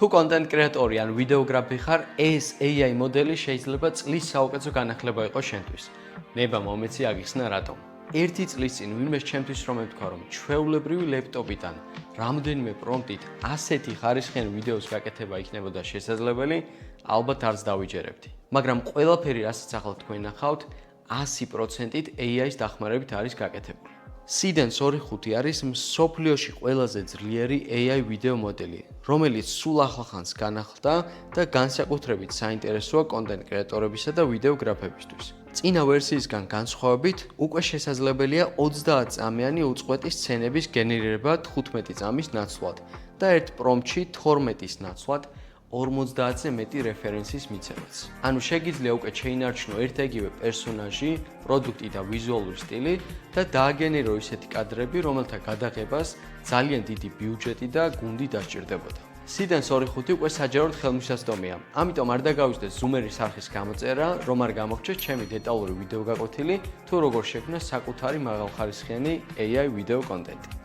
თუ კონტენტ კრეატორი ან ვიდეოგრაფი ხარ, ეს AI მოდელი შეიძლება წლის საუკეთესო განახლება იყოს შენთვის. ნება მომეცი აგიხსნა რატომ. ერთი წლის წინ ვინმეს ჩემთვის რომ ეთქვა, რომ ჩვეულებრივი ლეპტოპიდან რამდენიმე პრომპტით ასეთი ხარისხიანი ვიდეოს გაკეთება იქნებოდა შესაძლებელი, ალბათ არც დავიჯერებდი. მაგრამ ყველაფერი, რასაც ახლა თქვენ ნახავთ, 100%-ით AI-ის დახმარებით არის გაკეთებული. Sidens 2.5 არის მსოფლიოში ყველაზე ძლიერი AI ვიდეო მოდელი, რომელიც სულ ახლახანს განახლდა და განსაკუთრებით საინტერესოა კონტენტ კრეატორებისა და ვიდეოგრაფებისთვის. წინა ვერსიისგან განსხვავებით, უკვე შესაძლებელია 30 წამიანი უწყვეტი სცენების გენერირება 15 წამის ნაცვლად და ერთ პრომპტში 12-ის ნაცვლად 50-ზე მეტი რეფერენსის მიცემაც. ანუ შეგიძლია უკვე შეინარჩუნო ერთ-ეგივე პერსონაჟი, პროდუქტი და ვიზუალური სტილი და დააგენერო ისეთი კადრები, რომელთა გადაღებას ძალიან დიდი ბიუჯეტი და გუნდი დასჭირდებოდა. Sidens 2.5 უკვე საჯაროდ ხელმისაწვდომია. ამიტომ არ დაგავიწყდეს ზუმერის არხის გამოწერა, რომ არ გამოგჩეს ჩემი დეტალური ვიდეო გაკვეთილი, თუ როგორ შექმნა საკუთარი მაღალხარისხიანი AI ვიდეო კონტენტი.